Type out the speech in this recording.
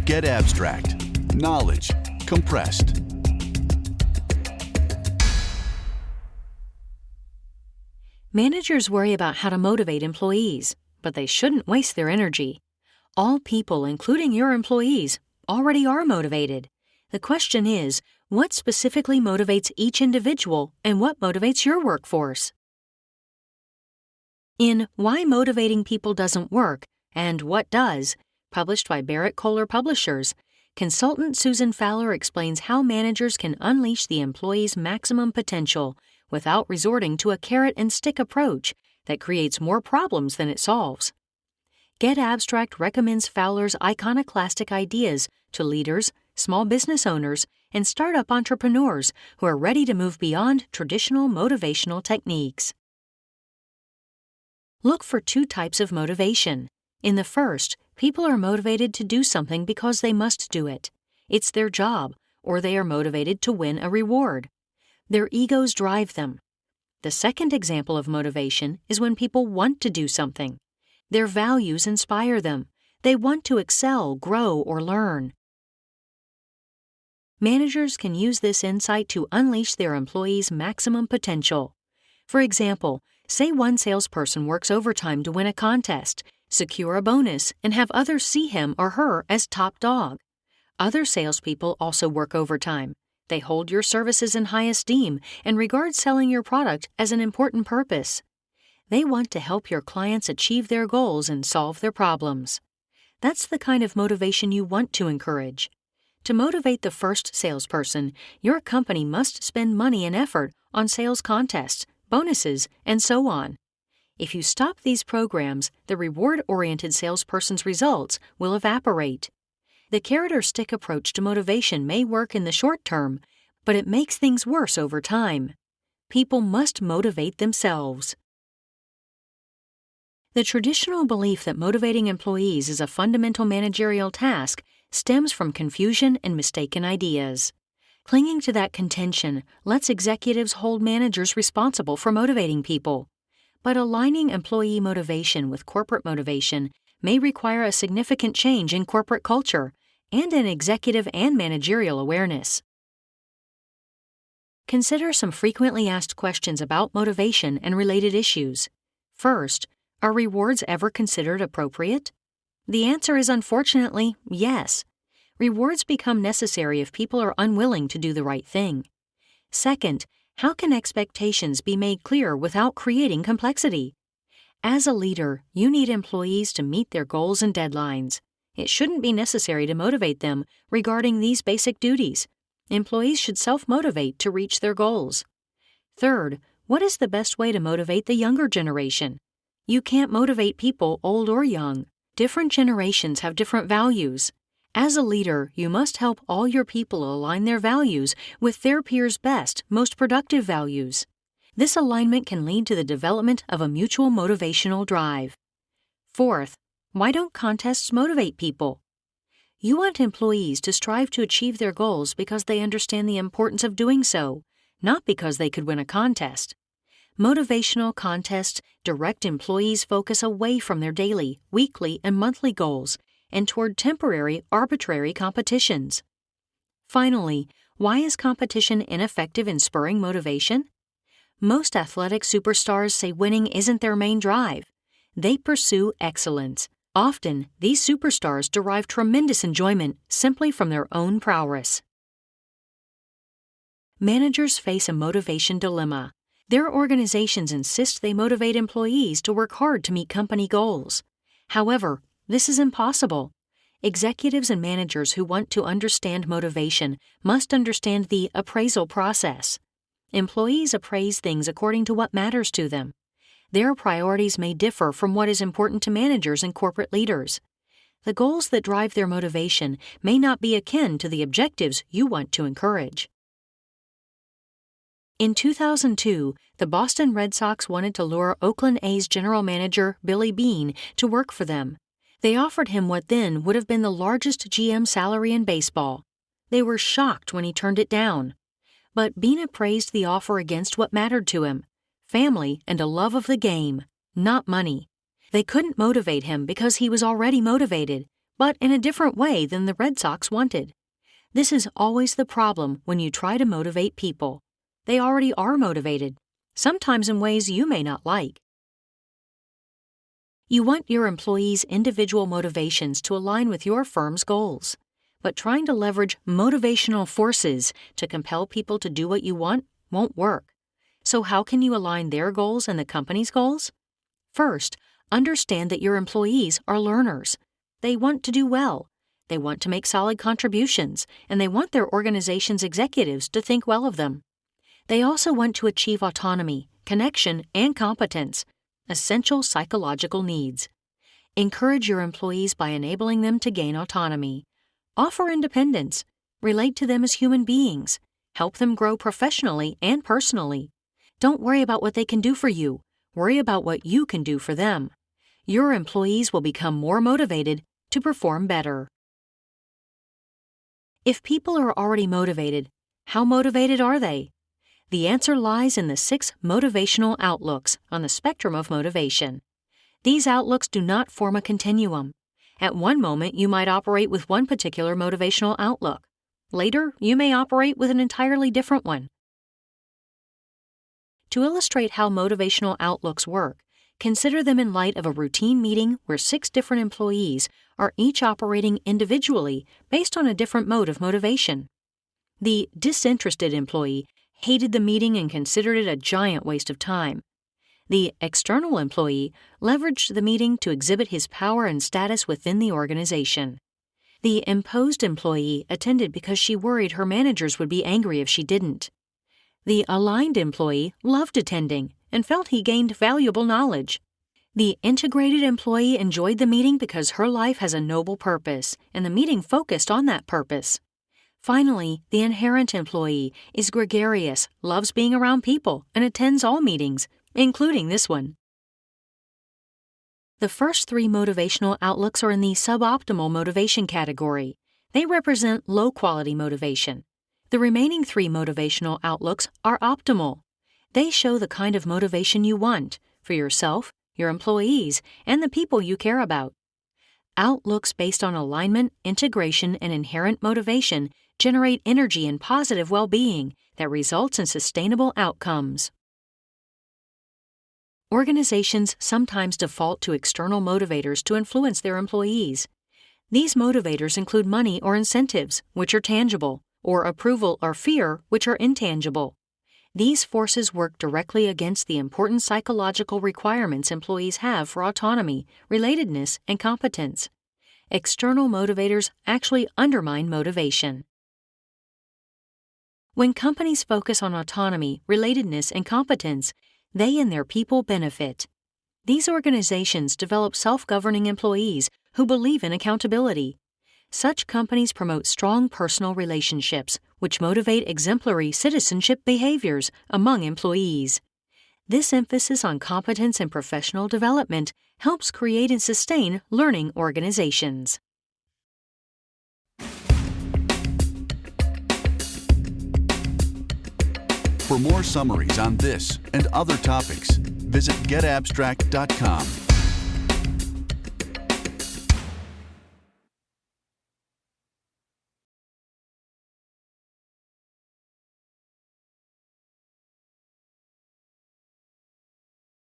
Get abstract. Knowledge compressed. Managers worry about how to motivate employees, but they shouldn't waste their energy. All people, including your employees, already are motivated. The question is, what specifically motivates each individual and what motivates your workforce? In Why Motivating People Doesn't Work and What Does, published by Barrett Kohler Publishers, consultant Susan Fowler explains how managers can unleash the employee's maximum potential without resorting to a carrot-and-stick approach that creates more problems than it solves. Get Abstract recommends Fowler's iconoclastic ideas to leaders, small business owners, and startup entrepreneurs who are ready to move beyond traditional motivational techniques. Look for two types of motivation. In the first, people are motivated to do something because they must do it. It's their job, or they are motivated to win a reward. Their egos drive them. The second example of motivation is when people want to do something. Their values inspire them. They want to excel, grow, or learn. Managers can use this insight to unleash their employees' maximum potential. For example, say one salesperson works overtime to win a contest, secure a bonus, and have others see him or her as top dog. Other salespeople also work overtime. They hold your services in high esteem and regard selling your product as an important purpose. They want to help your clients achieve their goals and solve their problems. That's the kind of motivation you want to encourage. To motivate the first salesperson, your company must spend money and effort on sales contests, bonuses, and so on. If you stop these programs, the reward-oriented salesperson's results will evaporate. The carrot-or-stick approach to motivation may work in the short term, but it makes things worse over time. People must motivate themselves. The traditional belief that motivating employees is a fundamental managerial task stems from confusion and mistaken ideas. Clinging to that contention lets executives hold managers responsible for motivating people. But aligning employee motivation with corporate motivation may require a significant change in corporate culture and in executive and managerial awareness. Consider some frequently asked questions about motivation and related issues. First, are rewards ever considered appropriate? The answer is unfortunately yes. Rewards become necessary if people are unwilling to do the right thing. Second, how can expectations be made clear without creating complexity? As a leader, you need employees to meet their goals and deadlines. It shouldn't be necessary to motivate them regarding these basic duties. Employees should self-motivate to reach their goals. Third, what is the best way to motivate the younger generation? You can't motivate people old or young. Different generations have different values. As a leader, you must help all your people align their values with their peers' best, most productive values. This alignment can lead to the development of a mutual motivational drive. Fourth, why don't contests motivate people? You want employees to strive to achieve their goals because they understand the importance of doing so, not because they could win a contest. Motivational contests direct employees' focus away from their daily, weekly, and monthly goals and toward temporary, arbitrary competitions. Finally, why is competition ineffective in spurring motivation? Most athletic superstars say winning isn't their main drive. They pursue excellence. Often, these superstars derive tremendous enjoyment simply from their own prowess. Managers face a motivation dilemma. Their organizations insist they motivate employees to work hard to meet company goals. However, this is impossible. Executives and managers who want to understand motivation must understand the appraisal process. Employees appraise things according to what matters to them. Their priorities may differ from what is important to managers and corporate leaders. The goals that drive their motivation may not be akin to the objectives you want to encourage. In 2002, the Boston Red Sox wanted to lure Oakland A's general manager Billy Beane to work for them. They offered him what then would have been the largest GM salary in baseball. They were shocked when he turned it down. But Bina praised the offer against what mattered to him: family and a love of the game, not money. They couldn't motivate him because he was already motivated, but in a different way than the Red Sox wanted. This is always the problem when you try to motivate people. They already are motivated, sometimes in ways you may not like. You want your employees' individual motivations to align with your firm's goals, but trying to leverage motivational forces to compel people to do what you want won't work. So how can you align their goals and the company's goals? First, understand that your employees are learners. They want to do well. They want to make solid contributions, and they want their organization's executives to think well of them. They also want to achieve autonomy, connection, and competence, essential psychological needs. Encourage your employees by enabling them to gain autonomy. Offer independence. Relate to them as human beings. Help them grow professionally and personally. Don't worry about what they can do for you. Worry about what you can do for them. Your employees will become more motivated to perform better. If people are already motivated, how motivated are they? The answer lies in the 6 motivational outlooks on the spectrum of motivation. These outlooks do not form a continuum. At one moment, you might operate with one particular motivational outlook. Later, you may operate with an entirely different one. To illustrate how motivational outlooks work, consider them in light of a routine meeting where 6 different employees are each operating individually based on a different mode of motivation. The disinterested employee hated the meeting and considered it a giant waste of time. The external employee leveraged the meeting to exhibit his power and status within the organization. The imposed employee attended because she worried her managers would be angry if she didn't. The aligned employee loved attending and felt he gained valuable knowledge. The integrated employee enjoyed the meeting because her life has a noble purpose, and the meeting focused on that purpose. Finally, the inherent employee is gregarious, loves being around people, and attends all meetings, including this one. The first 3 motivational outlooks are in the suboptimal motivation category. They represent low-quality motivation. The remaining 3 motivational outlooks are optimal. They show the kind of motivation you want for yourself, your employees, and the people you care about. Outlooks based on alignment, integration, and inherent motivation generate energy and positive well-being that results in sustainable outcomes. Organizations sometimes default to external motivators to influence their employees. These motivators include money or incentives, which are tangible, or approval or fear, which are intangible. These forces work directly against the important psychological requirements employees have for autonomy, relatedness, and competence. External motivators actually undermine motivation. When companies focus on autonomy, relatedness, and competence, they and their people benefit. These organizations develop self-governing employees who believe in accountability. Such companies promote strong personal relationships, which motivate exemplary citizenship behaviors among employees. This emphasis on competence and professional development helps create and sustain learning organizations. For more summaries on this and other topics, visit getabstract.com.